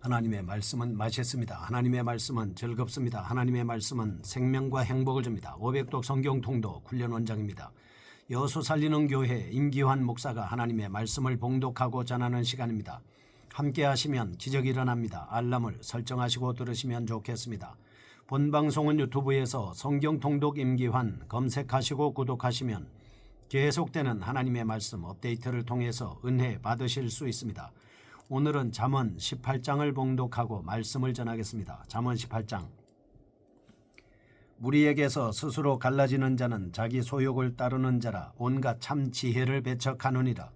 하나님의 말씀은 맛있습니다. 하나님의 말씀은 즐겁습니다. 하나님의 말씀은 생명과 행복을 줍니다. 500독 성경 통독 훈련 원장입니다. 여수 살리는 교회 임기환 목사가 하나님의 말씀을 봉독하고 전하는 시간입니다. 함께 하시면 기적이 일어납니다. 알람을 설정하시고 들으시면 좋겠습니다. 본 방송은 유튜브에서 성경 통독 임기환 검색하시고 구독하시면 계속되는 하나님의 말씀 업데이트를 통해서 은혜 받으실 수 있습니다. 오늘은 잠언 18장을 봉독하고 말씀을 전하겠습니다. 잠언 18장. 무리에게서 스스로 갈라지는 자는 자기 소욕을 따르는 자라 온갖 참 지혜를 배척하느니라.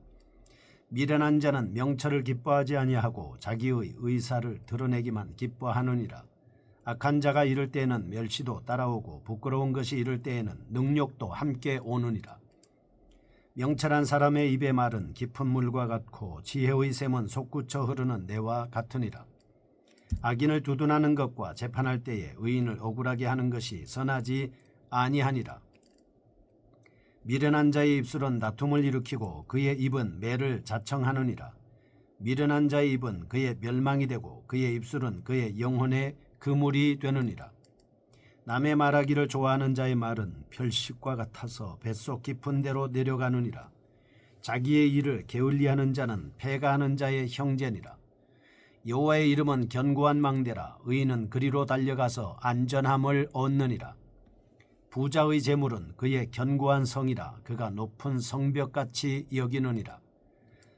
미련한 자는 명철을 기뻐하지 아니하고 자기의 의사를 드러내기만 기뻐하느니라. 악한 자가 이를 때에는 멸시도 따라오고 부끄러운 것이 이를 때에는 능욕도 함께 오느니라. 명철한 사람의 입의 말은 깊은 물과 같고 지혜의 샘은 솟구쳐 흐르는 내와 같으니라. 악인을 두둔하는 것과 재판할 때에 의인을 억울하게 하는 것이 선하지 아니하니라. 미련한 자의 입술은 다툼을 일으키고 그의 입은 매를 자청하느니라. 미련한 자의 입은 그의 멸망이 되고 그의 입술은 그의 영혼의 그물이 되느니라. 남의 말하기를 좋아하는 자의 말은 별식과 같아서 뱃속 깊은 데로 내려가느니라. 자기의 일을 게을리하는 자는 패가하는 자의 형제니라. 여호와의 이름은 견고한 망대라. 의인은 그리로 달려가서 안전함을 얻느니라. 부자의 재물은 그의 견고한 성이라. 그가 높은 성벽같이 여기느니라.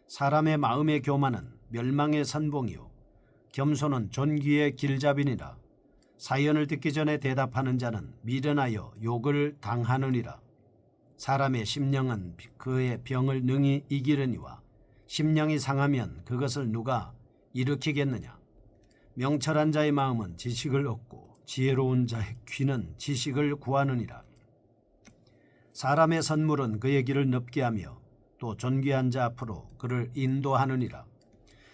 사람의 마음의 교만은 멸망의 선봉이요 겸손은 존귀의 길잡이니라. 사연을 듣기 전에 대답하는 자는 미련하여 욕을 당하느니라. 사람의 심령은 그의 병을 능히 이기려니와 심령이 상하면 그것을 누가 일으키겠느냐. 명철한 자의 마음은 지식을 얻고 지혜로운 자의 귀는 지식을 구하느니라. 사람의 선물은 그의 길을 넓게 하며 또 존귀한 자 앞으로 그를 인도하느니라.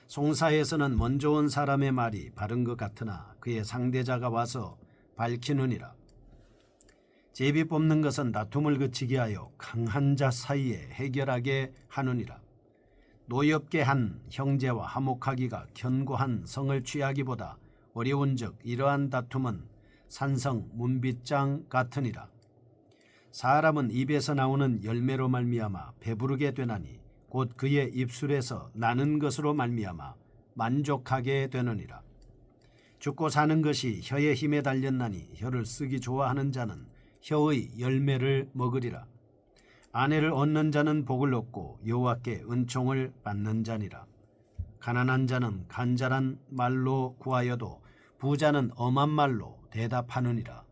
송사에서는 먼저 온 사람의 말이 바른 것 같으나 그의 상대자가 와서 밝히느니라. 제비 뽑는 것은 다툼을 그치게 하여 강한 자 사이에 해결하게 하느니라. 노엽게 한 형제와 화목하기가 견고한 성을 취하기보다 어려운즉 이러한 다툼은 산성 문빗장 같으니라. 사람은 입에서 나오는 열매로 말미암아 배부르게 되나니 곧 그의 입술에서 나는 것으로 말미암아 만족하게 되느니라. 죽고 사는 것이 혀의 힘에 달렸나니 혀를 쓰기 좋아하는 자는 혀의 열매를 먹으리라. 아내를 얻는 자는 복을 얻고 여호와께 은총을 받는 자니라. 가난한 자는 간절한 말로 구하여도 부자는 엄한 말로 대답하느니라.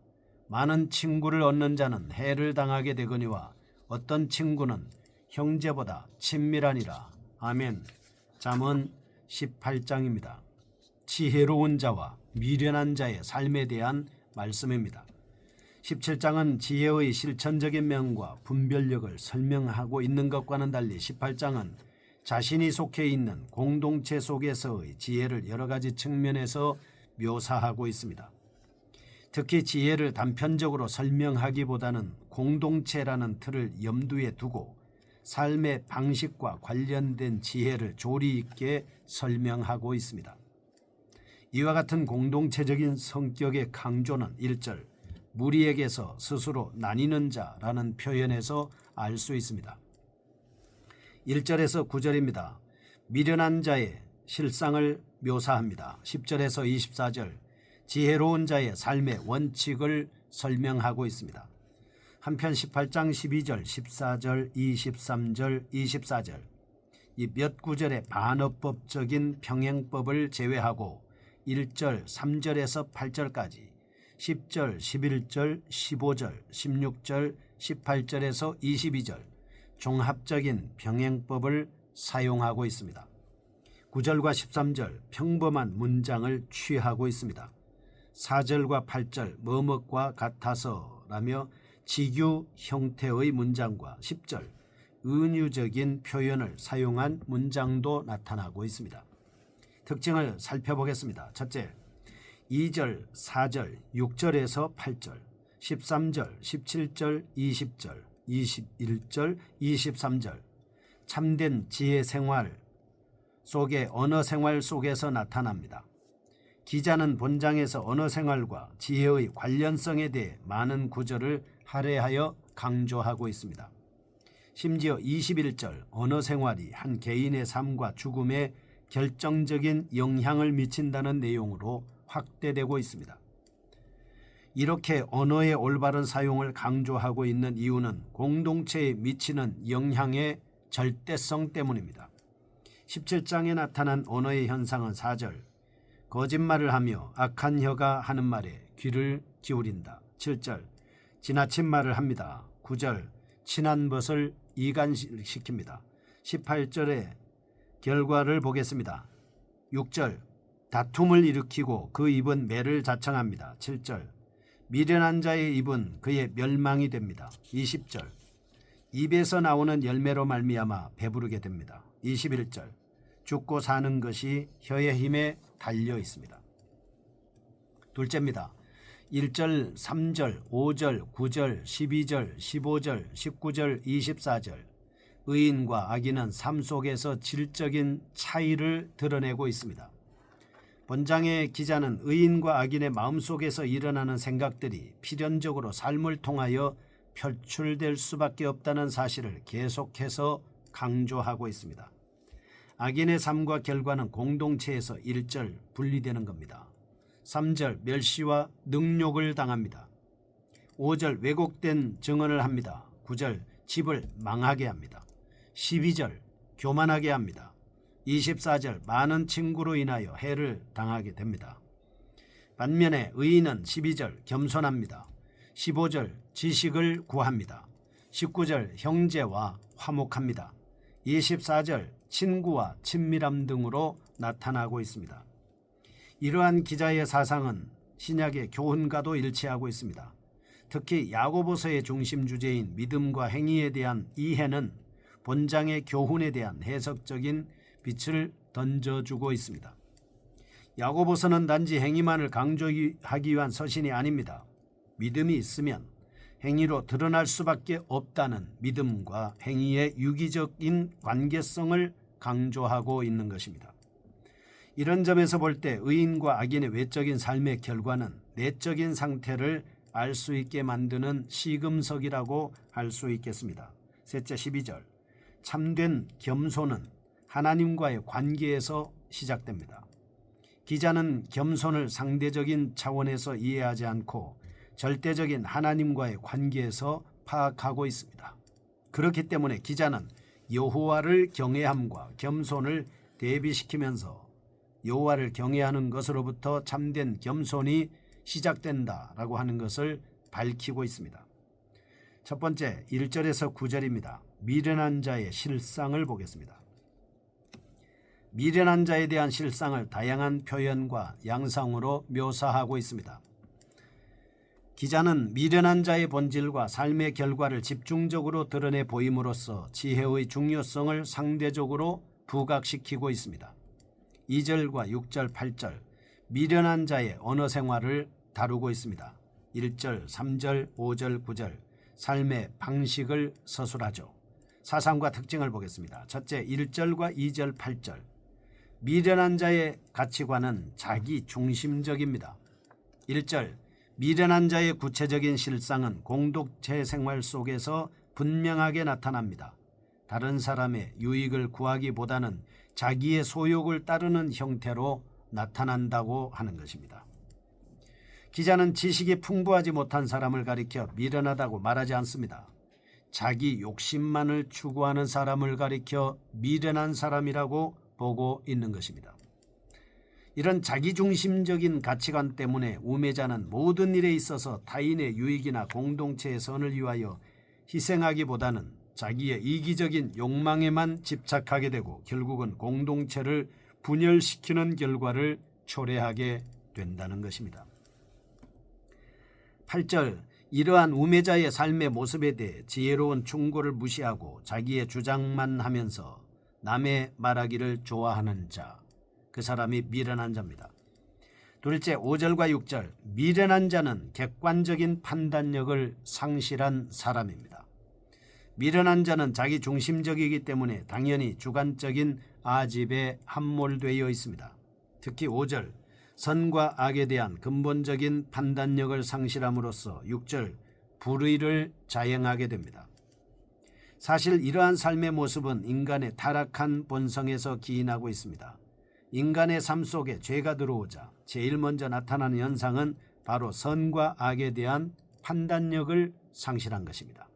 많은 친구를 얻는 자는 해를 당하게 되거니와 어떤 친구는 형제보다 친밀하니라. 아멘. 잠언 18장입니다. 지혜로운 자와 미련한 자의 삶에 대한 말씀입니다. 17장은 지혜의 실천적인 면과 분별력을 설명하고 있는 것과는 달리 18장은 자신이 속해 있는 공동체 속에서의 지혜를 여러 가지 측면에서 묘사하고 있습니다. 특히 지혜를 단편적으로 설명하기보다는 공동체라는 틀을 염두에 두고 삶의 방식과 관련된 지혜를 조리 있게 설명하고 있습니다. 이와 같은 공동체적인 성격의 강조는 1절 무리에게서 스스로 나뉘는 자라는 표현에서 알 수 있습니다. 1절에서 9절입니다. 미련한 자의 실상을 묘사합니다. 10절에서 24절 지혜로운 자의 삶의 원칙을 설명하고 있습니다. 한편 18장 12절, 14절, 23절, 24절 이 몇 구절의 반어법적인 평행법을 제외하고 1절, 3절에서 8절까지 10절, 11절, 15절, 16절, 18절에서 22절 종합적인 병행법을 사용하고 있습니다. 9절과 13절 평범한 문장을 취하고 있습니다. 4절과 8절 뭐뭇과 같아서라며 직유 형태의 문장과 10절 은유적인 표현을 사용한 문장도 나타나고 있습니다. 특징을 살펴보겠습니다. 첫째, 2절, 4절, 6절에서 8절, 13절, 17절, 20절, 21절, 23절 참된 지혜 생활 속의 언어 생활 속에서 나타납니다. 기자는 본장에서 언어 생활과 지혜의 관련성에 대해 많은 구절을 할애하여 강조하고 있습니다. 심지어 21절 언어 생활이 한 개인의 삶과 죽음에 결정적인 영향을 미친다는 내용으로 확대되고 있습니다. 이렇게 언어의 올바른 사용을 강조하고 있는 이유는 공동체에 미치는 영향의 절대성 때문입니다. 17장에 나타난 언어의 현상은 4절 거짓말을 하며 악한 혀가 하는 말에 귀를 기울인다. 7절 지나친 말을 합니다. 9절 친한 것을 이간시킵니다. 18절의 결과를 보겠습니다. 6절 다툼을 일으키고 그 입은 매를 자청합니다. 7절 미련한 자의 입은 그의 멸망이 됩니다. 20절 입에서 나오는 열매로 말미암아 배부르게 됩니다. 21절 죽고 사는 것이 혀의 힘에 달려 있습니다. 둘째입니다. 1절, 3절, 5절, 9절, 12절, 15절, 19절, 24절 의인과 악인은 삶 속에서 질적인 차이를 드러내고 있습니다. 본장의 기자는 의인과 악인의 마음속에서 일어나는 생각들이 필연적으로 삶을 통하여 표출될 수밖에 없다는 사실을 계속해서 강조하고 있습니다. 악인의 삶과 결과는 공동체에서 1절 분리되는 겁니다. 3절 멸시와 능욕을 당합니다. 5절 왜곡된 증언을 합니다. 9절 집을 망하게 합니다. 12절 교만하게 합니다. 24절 많은 친구로 인하여 해를 당하게 됩니다. 반면에 의인은 12절 겸손합니다. 15절 지식을 구합니다. 19절 형제와 화목합니다. 24절 친구와 친밀함 등으로 나타나고 있습니다. 이러한 기자의 사상은 신약의 교훈과도 일치하고 있습니다. 특히 야고보서의 중심 주제인 믿음과 행위에 대한 이해는 본장의 교훈에 대한 해석적인 빛을 던져주고 있습니다. 야고보서는 단지 행위만을 강조하기 위한 서신이 아닙니다. 믿음이 있으면 행위로 드러날 수밖에 없다는 믿음과 행위의 유기적인 관계성을 강조하고 있는 것입니다. 이런 점에서 볼 때 의인과 악인의 외적인 삶의 결과는 내적인 상태를 알 수 있게 만드는 시금석이라고 할 수 있겠습니다. 셋째 12절 참된 겸손은 하나님과의 관계에서 시작됩니다. 기자는 겸손을 상대적인 차원에서 이해하지 않고 절대적인 하나님과의 관계에서 파악하고 있습니다. 그렇기 때문에 기자는 여호와를 경외함과 겸손을 대비시키면서 여호와를 경외하는 것으로부터 참된 겸손이 시작된다라고 하는 것을 밝히고 있습니다. 첫 번째 1절에서 9절입니다. 미련한 자의 실상을 보겠습니다. 미련한 자에 대한 실상을 다양한 표현과 양상으로 묘사하고 있습니다. 기자는 미련한 자의 본질과 삶의 결과를 집중적으로 드러내 보임으로써 지혜의 중요성을 상대적으로 부각시키고 있습니다. 2절과 6절, 8절 미련한 자의 언어 생활을 다루고 있습니다. 1절, 3절, 5절, 9절 삶의 방식을 서술하죠. 사상과 특징을 보겠습니다. 첫째 1절과 2절, 8절 미련한 자의 가치관은 자기 중심적입니다. 1절 미련한 자의 구체적인 실상은 공동체 생활 속에서 분명하게 나타납니다. 다른 사람의 유익을 구하기보다는 자기의 소욕을 따르는 형태로 나타난다고 하는 것입니다. 기자는 지식이 풍부하지 못한 사람을 가리켜 미련하다고 말하지 않습니다. 자기 욕심만을 추구하는 사람을 가리켜 미련한 사람이라고 보고 있는 것입니다. 이런 자기중심적인 가치관 때문에 우매자는 모든 일에 있어서 타인의 유익이나 공동체의 선을 위하여 희생하기보다는 자기의 이기적인 욕망에만 집착하게 되고 결국은 공동체를 분열시키는 결과를 초래하게 된다는 것입니다. 8절 이러한 우매자의 삶의 모습에 대해 지혜로운 충고를 무시하고 자기의 주장만 하면서 남의 말하기를 좋아하는 자, 그 사람이 미련한 자입니다. 둘째 5절과 6절 미련한 자는 객관적인 판단력을 상실한 사람입니다. 미련한 자는 자기 중심적이기 때문에 당연히 주관적인 아집에 함몰되어 있습니다. 특히 5절 선과 악에 대한 근본적인 판단력을 상실함으로써 6절 불의를 자행하게 됩니다. 사실 이러한 삶의 모습은 인간의 타락한 본성에서 기인하고 있습니다. 인간의 삶 속에 죄가 들어오자 제일 먼저 나타나는 현상은 바로 선과 악에 대한 판단력을 상실한 것입니다.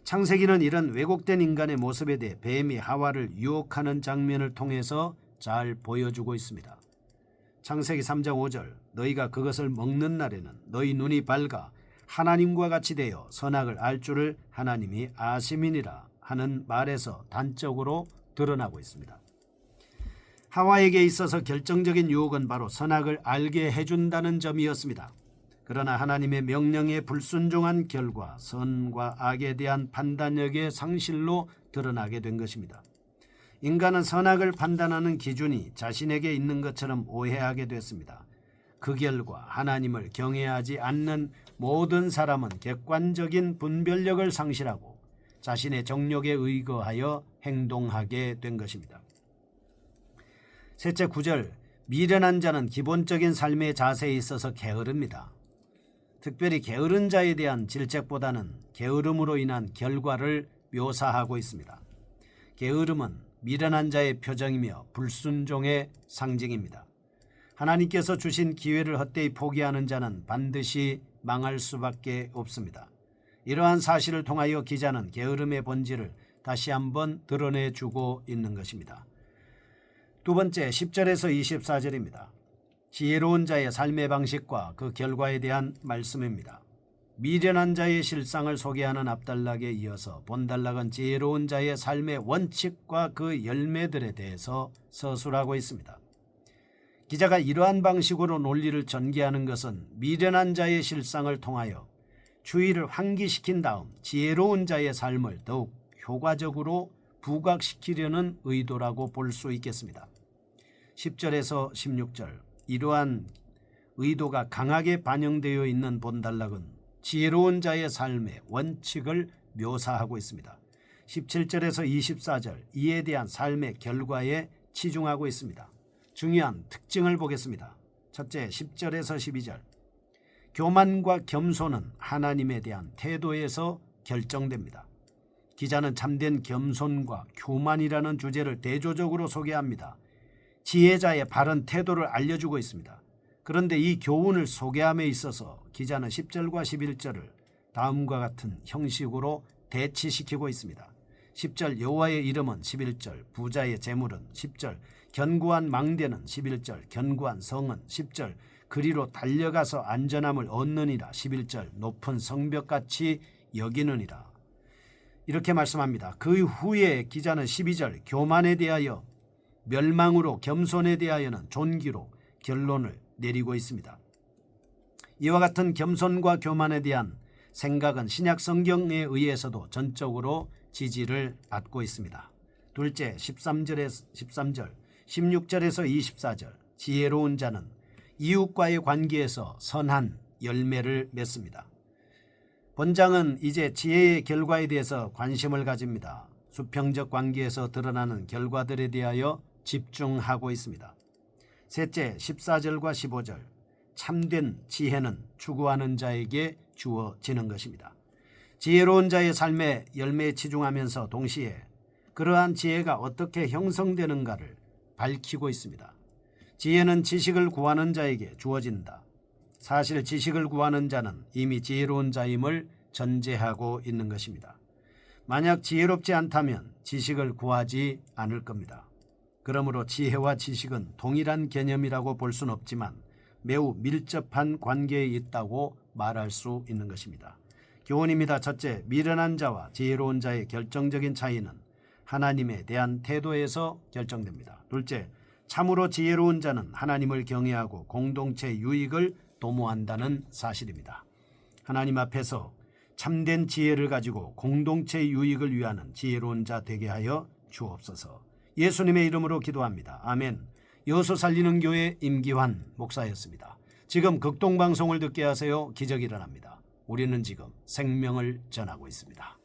창세기는 이런 왜곡된 인간의 모습에 대해 뱀이 하와를 유혹하는 장면을 통해서 잘 보여주고 있습니다. 창세기 3장 5절 너희가 그것을 먹는 날에는 너희 눈이 밝아 하나님과 같이 되어 선악을 알 줄을 하나님이 아심이니라 하는 말에서 단적으로 드러나고 있습니다. 하와에게 있어서 결정적인 유혹은 바로 선악을 알게 해준다는 점이었습니다. 그러나 하나님의 명령에 불순종한 결과 선과 악에 대한 판단력의 상실로 드러나게 된 것입니다. 인간은 선악을 판단하는 기준이 자신에게 있는 것처럼 오해하게 됐습니다. 그 결과 하나님을 경외하지 않는 모든 사람은 객관적인 분별력을 상실하고 자신의 정욕에 의거하여 행동하게 된 것입니다. 셋째 9절 미련한 자는 기본적인 삶의 자세에 있어서 게으릅니다. 특별히 게으른 자에 대한 질책보다는 게으름으로 인한 결과를 묘사하고 있습니다. 게으름은 미련한 자의 표정이며 불순종의 상징입니다. 하나님께서 주신 기회를 헛되이 포기하는 자는 반드시 망할 수밖에 없습니다. 이러한 사실을 통하여 기자는 게으름의 본질을 다시 한번 드러내주고 있는 것입니다. 두 번째 10절에서 24절입니다. 지혜로운 자의 삶의 방식과 그 결과에 대한 말씀입니다. 미련한 자의 실상을 소개하는 앞단락에 이어서 본단락은 지혜로운 자의 삶의 원칙과 그 열매들에 대해서 서술하고 있습니다. 기자가 이러한 방식으로 논리를 전개하는 것은 미련한 자의 실상을 통하여 주의를 환기시킨 다음 지혜로운 자의 삶을 더욱 효과적으로 부각시키려는 의도라고 볼 수 있겠습니다. 10절에서 16절 이러한 의도가 강하게 반영되어 있는 본단락은 지혜로운 자의 삶의 원칙을 묘사하고 있습니다. 17절에서 24절 이에 대한 삶의 결과에 치중하고 있습니다. 중요한 특징을 보겠습니다. 첫째 10절에서 12절 교만과 겸손은 하나님에 대한 태도에서 결정됩니다. 기자는 참된 겸손과 교만이라는 주제를 대조적으로 소개합니다. 지혜자의 바른 태도를 알려주고 있습니다. 그런데 이 교훈을 소개함에 있어서 기자는 10절과 11절을 다음과 같은 형식으로 대치시키고 있습니다. 10절 여호와의 이름은 11절 부자의 재물은 10절 견고한 망대는 11절 견고한 성은 10절 그리로 달려가서 안전함을 얻느니라 11절 높은 성벽같이 여기느니라 이렇게 말씀합니다. 그 후에 기자는 12절 교만에 대하여 멸망으로 겸손에 대하여는 존귀로 결론을 내리고 있습니다. 이와 같은 겸손과 교만에 대한 생각은 신약 성경에 의해서도 전적으로 지지를 받고 있습니다. 둘째 13절 16절에서 24절 지혜로운 자는 이웃과의 관계에서 선한 열매를 맺습니다. 본장은 이제 지혜의 결과에 대해서 관심을 가집니다. 수평적 관계에서 드러나는 결과들에 대하여 집중하고 있습니다. 셋째 14절과 15절 참된 지혜는 추구하는 자에게 주어지는 것입니다. 지혜로운 자의 삶의 열매에 치중하면서 동시에 그러한 지혜가 어떻게 형성되는가를 밝히고 있습니다. 지혜는 지식을 구하는 자에게 주어진다. 사실 지식을 구하는 자는 이미 지혜로운 자임을 전제하고 있는 것입니다. 만약 지혜롭지 않다면 지식을 구하지 않을 겁니다. 그러므로 지혜와 지식은 동일한 개념이라고 볼 수는 없지만 매우 밀접한 관계에 있다고 말할 수 있는 것입니다. 교훈입니다. 첫째, 미련한 자와 지혜로운 자의 결정적인 차이는 하나님에 대한 태도에서 결정됩니다. 둘째, 참으로 지혜로운 자는 하나님을 경외하고 공동체 유익을 도모한다는 사실입니다. 하나님 앞에서 참된 지혜를 가지고 공동체 유익을 위하는 지혜로운 자 되게 하여 주옵소서. 예수님의 이름으로 기도합니다. 아멘. 여수 살리는 교회 임기환 목사였습니다. 지금 극동방송을 듣게 하세요. 기적이 일어납니다. 우리는 지금 생명을 전하고 있습니다.